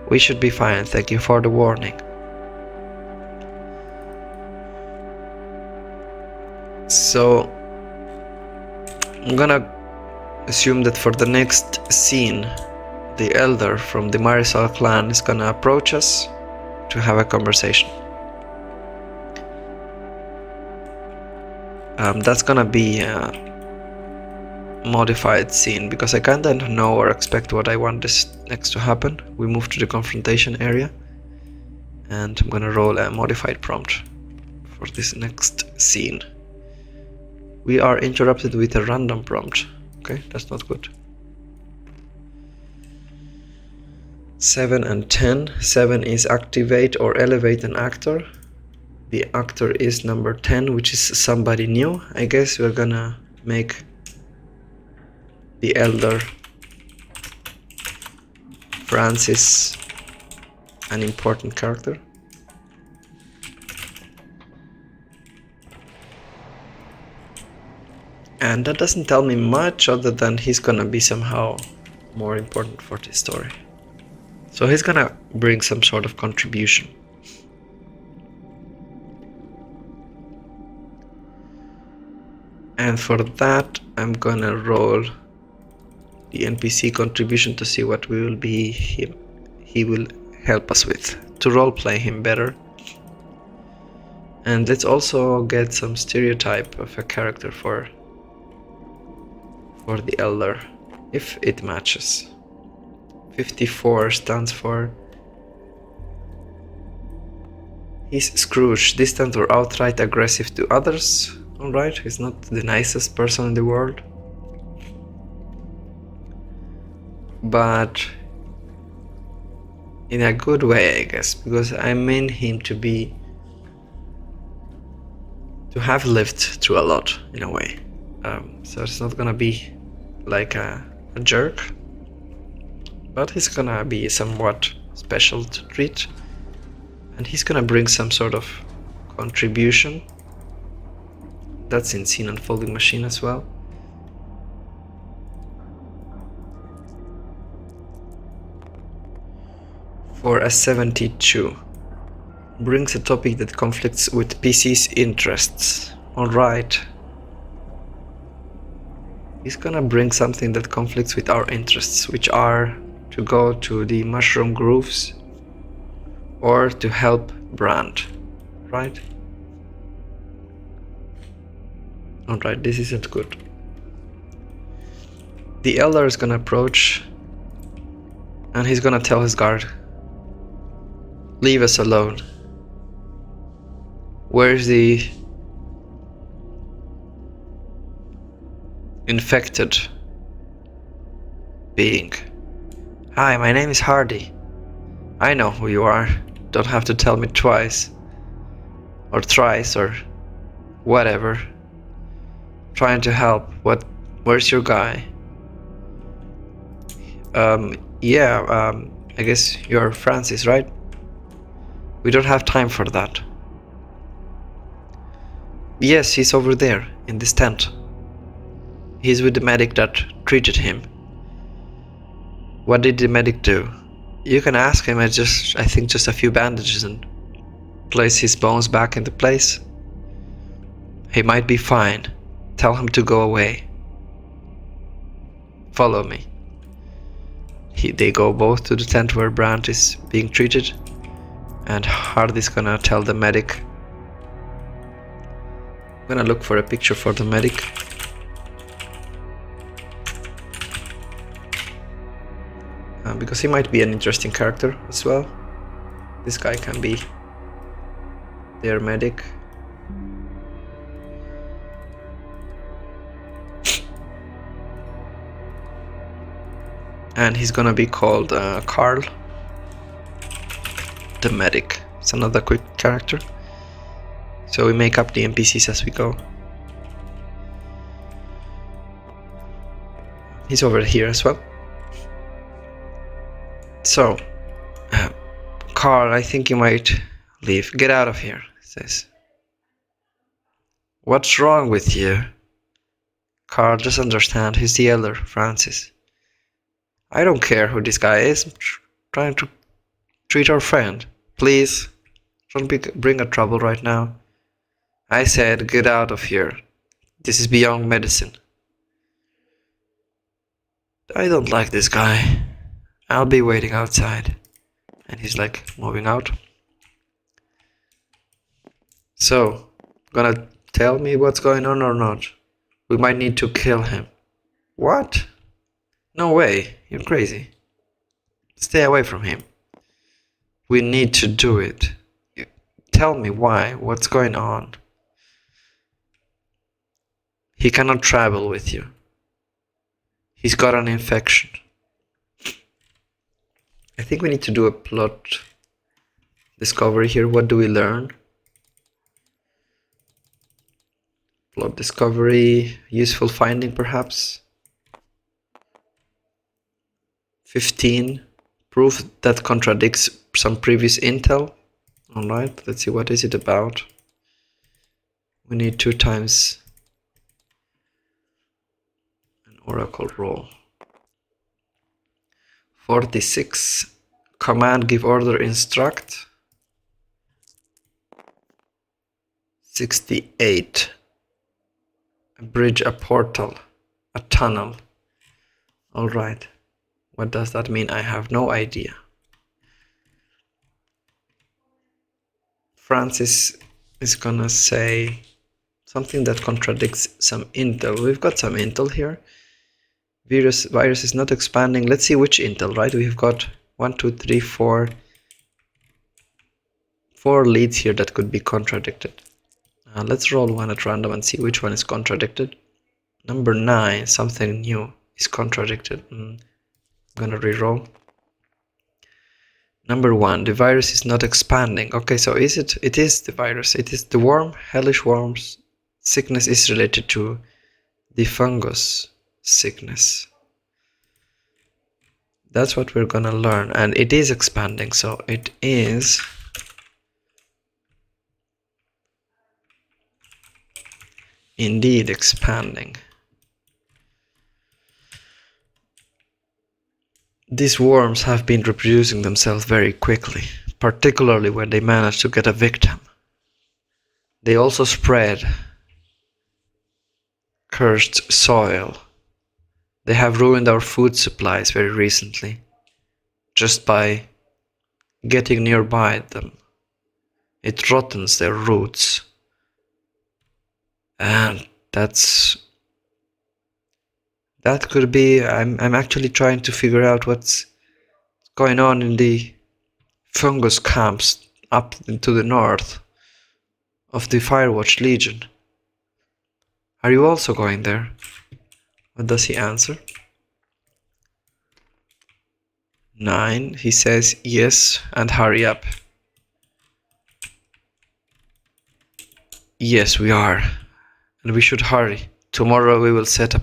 We should be fine, thank you for the warning. So I'm gonna assume that for the next scene, the elder from the Marisol clan is gonna approach us to have a conversation. That's gonna be a modified scene because I kinda don't know or expect what I want this next to happen. We move to the confrontation area. And I'm gonna roll a modified prompt for this next scene. We are interrupted with a random prompt. Okay, that's not good. 7 and 10. 7 is activate or elevate an actor. The actor is number 10, which is somebody new. I guess we're gonna make the elder Francis an important character. And that doesn't tell me much other than he's gonna be somehow more important for this story. So he's gonna bring some sort of contribution. And for that, I'm gonna roll the NPC contribution to see what he will help us with, to roleplay him better. And let's also get some stereotype of a character for the elder, if it matches. 54 stands for he's Scrooge, distant or outright aggressive to others. Alright, he's not the nicest person in the world, but in a good way, I guess, because I mean him to have lived through a lot in a way. So it's not gonna be like a jerk, but he's gonna be somewhat special to treat, and he's gonna bring some sort of contribution. That's in Scene Unfolding Machine as well. For a 72. Brings a topic that conflicts with PC's interests. Alright. He's gonna bring something that conflicts with our interests, which are to go to the mushroom grooves or to help Brand, right? Alright, this isn't good. The elder is gonna approach and he's gonna tell his guard, leave us alone. Where's the infected being? Hi, my name is Hardy. I know who you are. Don't have to tell me twice or thrice or whatever. Trying to help. Where's your guy? I guess you're Francis, right? We don't have time for that. Yes, he's over there in this tent. He's with the medic that treated him. What did the medic do? You can ask him. I think just a few bandages and place his bones back into place. He might be fine. Tell him to go away. Follow me. They go both to the tent where Brandt is being treated, and Hardy's gonna tell the medic. I'm gonna look for a picture for the medic. Because he might be an interesting character as well. This guy can be their medic. And he's gonna be called Carl, the medic. It's another quick character. So we make up the NPCs as we go. He's over here as well. So, Carl, I think you might leave. Get out of here, he says. What's wrong with you? Carl, just understand, he's the elder, Francis. I don't care who this guy is. I'm trying to treat our friend. Please, don't bring a trouble right now. I said, get out of here. This is beyond medicine. I don't like this guy. I'll be waiting outside. And he's like moving out. So, gonna tell me what's going on or not? We might need to kill him. What? No way, you're crazy. Stay away from him. We need to do it. Tell me why. What's going on? He cannot travel with you. He's got an infection. I think we need to do a plot discovery here. What do we learn? Plot discovery, useful finding perhaps. 15. Proof that contradicts some previous intel. Alright, let's see, what is it about? We need 2 times an oracle roll. 46. Command, give order, instruct. 68. A bridge, a portal, a tunnel. Alright. What does that mean? I have no idea. Francis is gonna say something that contradicts some intel. We've got some intel here. Virus is not expanding. Let's see which intel, right? We've got 1, 2, 3, 4 leads here that could be contradicted. Let's roll one at random and see which one is contradicted. Number 9, something new is contradicted. I'm gonna reroll. Number 1, the virus is not expanding. Okay, so is it? It is the virus. It is the worm. Hellish worms. Sickness is related to the fungus sickness. That's what we're gonna learn, and it is expanding, so it is indeed expanding. These worms have been reproducing themselves very quickly, particularly when they manage to get a victim. They also spread cursed soil. They have ruined our food supplies very recently, just by getting nearby them. It rottens their roots. And that could be, I'm actually trying to figure out what's going on in the fungus camps up to the north of the Firewatch Legion. Are you also going there? What does he answer? 9. He says yes, and hurry up. Yes, we are. And we should hurry. Tomorrow we will set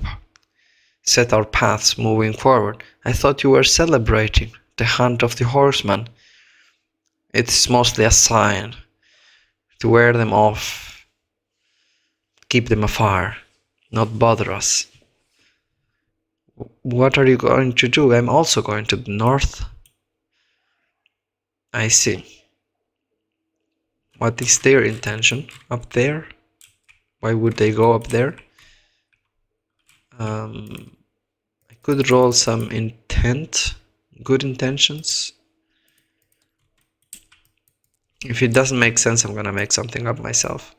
our paths moving forward. I thought you were celebrating the hunt of the horseman. It's mostly a sign to wear them off, keep them afar, not bother us. What are you going to do? I'm also going to the north. I see. What is their intention? Up there? Why would they go up there? I could roll some intent, good intentions. If it doesn't make sense, I'm gonna make something up myself.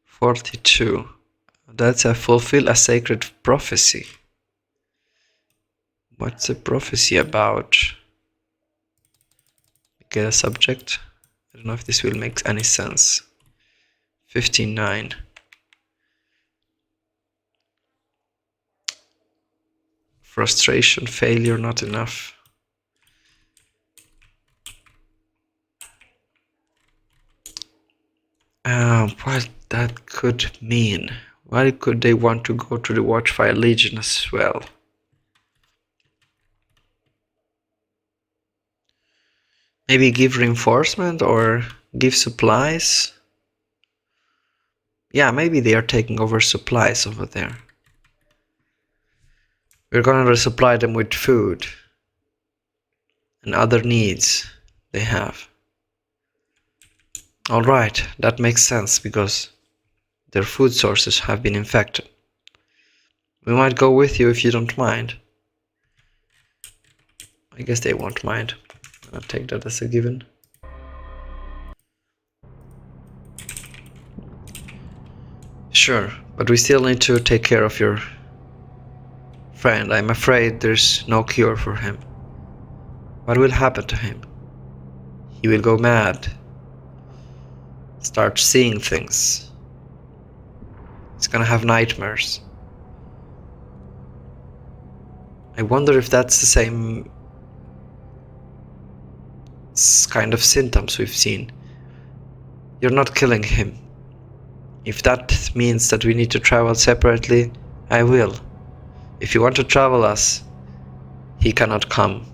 42. That's a fulfill a sacred prophecy. What's a prophecy about? Get a subject. I don't know if this will make any sense. 59. Frustration, failure, not enough. What that could mean? Why could they want to go to the Watchfire Legion as well? Maybe give reinforcement or give supplies? Yeah, maybe they are taking over supplies over there. We're gonna resupply them with food and other needs they have. Alright, that makes sense because their food sources have been infected. We might go with you if you don't mind. I guess they won't mind. I'll take that as a given. Sure, but we still need to take care of your friend. I'm afraid there's no cure for him. What will happen to him? He will go mad. Start seeing things. He's gonna have nightmares. I wonder if that's the same kind of symptoms we've seen. You're not killing him. If that means that we need to travel separately, I will. If you want to travel us, he cannot come.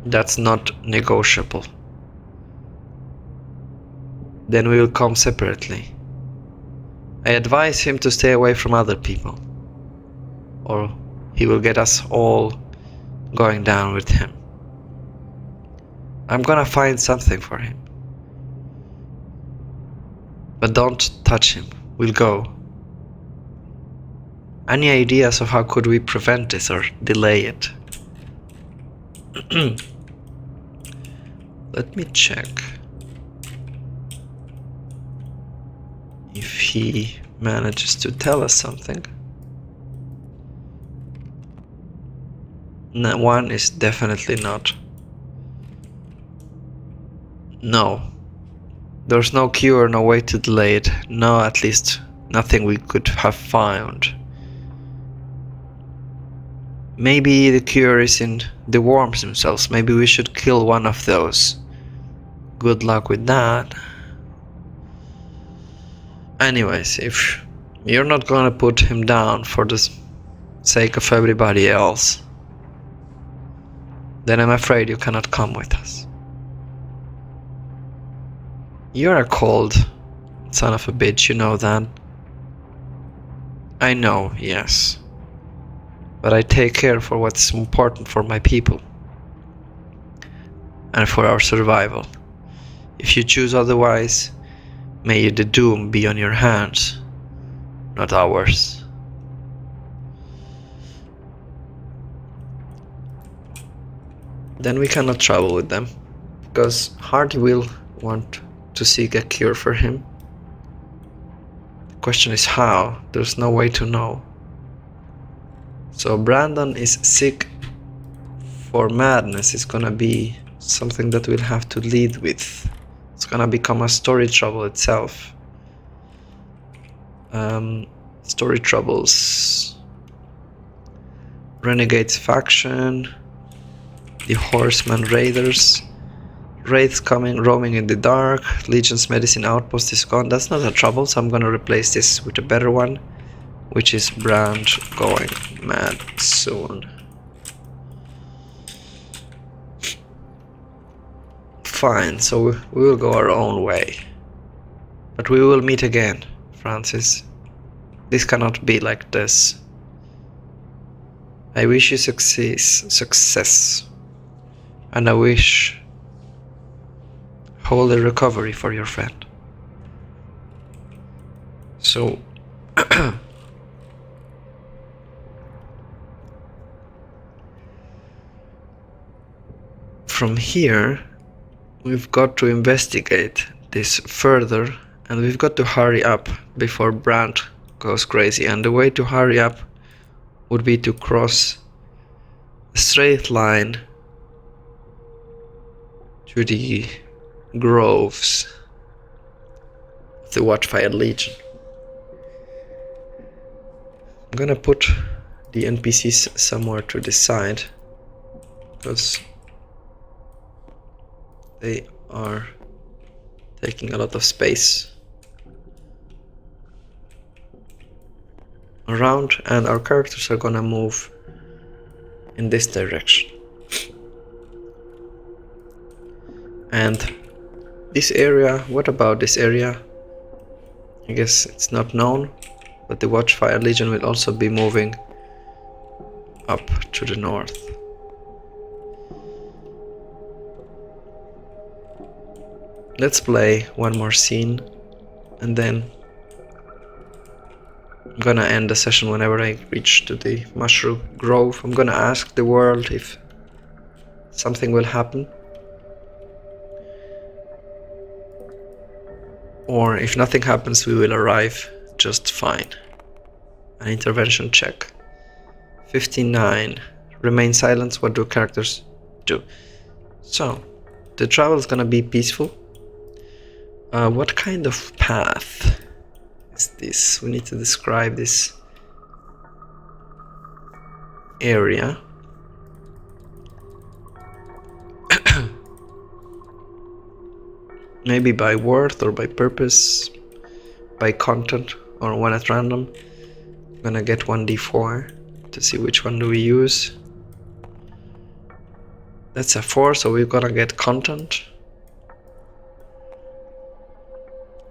That's not negotiable. Then we will come separately. I advise him to stay away from other people, or he will get us all going down with him. I'm gonna find something for him. But don't touch him. We'll go. Any ideas of how could we prevent this or delay it? Let me check if he manages to tell us something. No, one is definitely not. No. There's no cure, no way to delay it. No, at least nothing we could have found. Maybe the cure is in the worms themselves. Maybe we should kill one of those. Good luck with that. Anyways, if you're not gonna put him down for the sake of everybody else, then I'm afraid you cannot come with us. You're a cold son of a bitch, you know that. I know, yes. But I take care for what's important for my people. And for our survival. If you choose otherwise, may the doom be on your hands, not ours. Then we cannot travel with them, because Hardy will want to seek a cure for him. The question is how. There's no way to know. So Brandon is sick for madness. It's gonna be something that we'll have to lead with. It's gonna become a story trouble itself. Story troubles. Renegades faction. The Horseman Raiders. Wraiths coming, roaming in the dark. Legion's medicine outpost is gone. That's not a trouble, so I'm gonna replace this with a better one, which is Brand going mad soon. Fine, so we will go our own way. But we will meet again, Francis. This cannot be like this. I wish you success. And I wish holy recovery for your friend. So from here we've got to investigate this further, and we've got to hurry up before Brand goes crazy. And the way to hurry up would be to cross a straight line to the groves of the Watchfire Legion. I'm gonna put the NPCs somewhere to the side, because they are taking a lot of space around, and our characters are gonna move in this direction. And this area, what about this area? I guess it's not known, but the Watchfire Legion will also be moving up to the north. Let's play one more scene, and then I'm gonna end the session whenever I reach to the Mushroom Grove. I'm gonna ask the world if something will happen, or if nothing happens, we will arrive just fine. An intervention check. 59. Remain silent. What do characters do? So, the travel is gonna be peaceful. What kind of path is this? We need to describe this area. Maybe by word or by purpose, by content, or one at random. I'm gonna get 1d4 to see which one do we use. That's a 4, so we're gonna get content.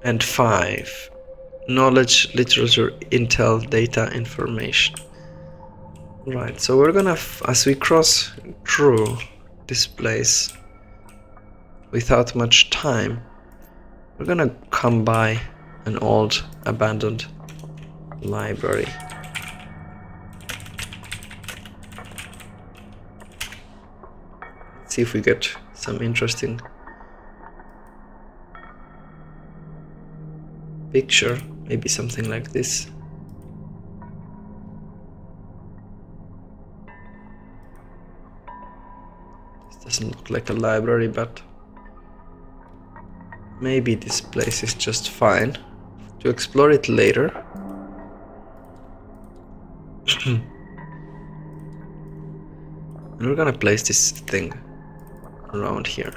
And 5, knowledge, literature, intel, data, information. Right, so we're gonna, as we cross through this place without much time, we're gonna come by an old abandoned library. Let's see if we get some interesting picture, maybe something like this. This doesn't look like a library, but maybe this place is just fine to explore it later. And we're gonna place this thing around here.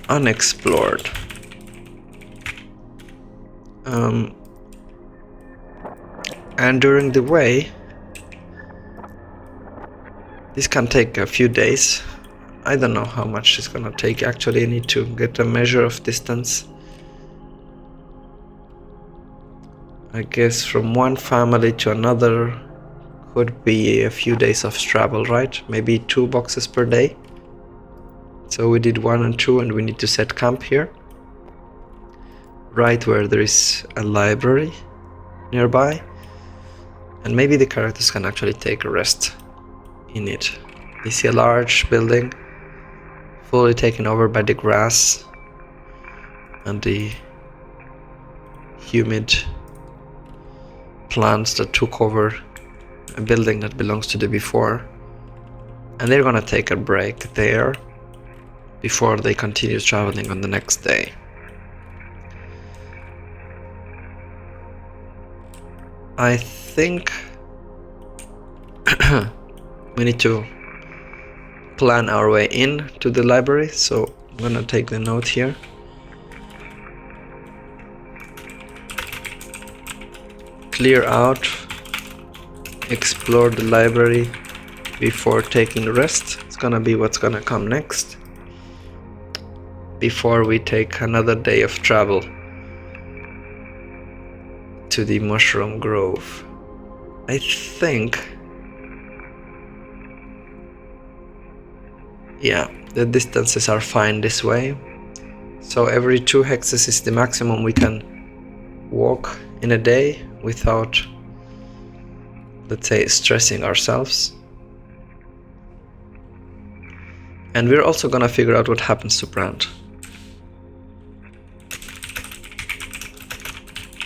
Unexplored. And during the way, this can take a few days. I don't know how much it's gonna take. Actually, I need to get a measure of distance. I guess from one family to another could be a few days of travel, right? Maybe 2 boxes per day. So we did 1 and 2, and we need to set camp here, right where there is a library nearby. And maybe the characters can actually take a rest in it. You see a large building fully taken over by the grass and the humid plants that took over a building that belongs to the before. And they're gonna take a break there before they continue traveling on the next day. I think we need to plan our way in to the library, so I'm gonna take the note here. Clear out, explore the library before taking rest. It's gonna be what's gonna come next, before we take another day of travel to the Mushroom Grove. I think, yeah, the distances are fine this way. So every 2 hexes is the maximum we can walk in a day without, let's say, stressing ourselves. And we're also gonna figure out what happens to Brand,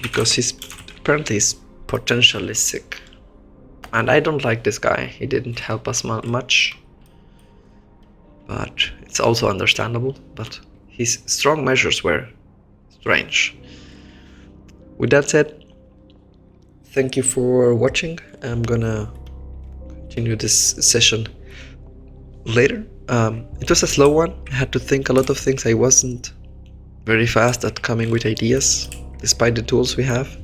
because he's apparently potentially sick. And I don't like this guy. He didn't help us much. But it's also understandable. But his strong measures were strange. With that said, thank you for watching. I'm gonna continue this session later. It was a slow one. I had to think a lot of things. I wasn't very fast at coming with ideas, despite the tools we have.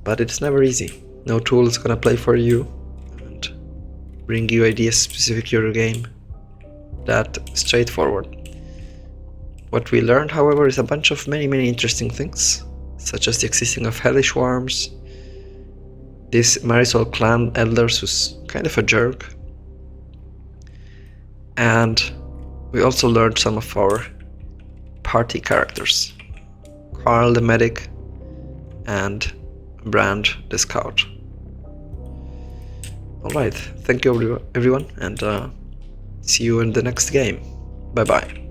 But it's never easy. No tool is gonna play for you and bring you ideas specific to your game that straightforward. What we learned, however, is a bunch of many interesting things, such as the existing of hellish worms, this Marisol clan elders who's kind of a jerk, and we also learned some of our party characters, Carl the medic and Brand the scout. Alright, thank you everyone, and see you in the next game. Bye bye.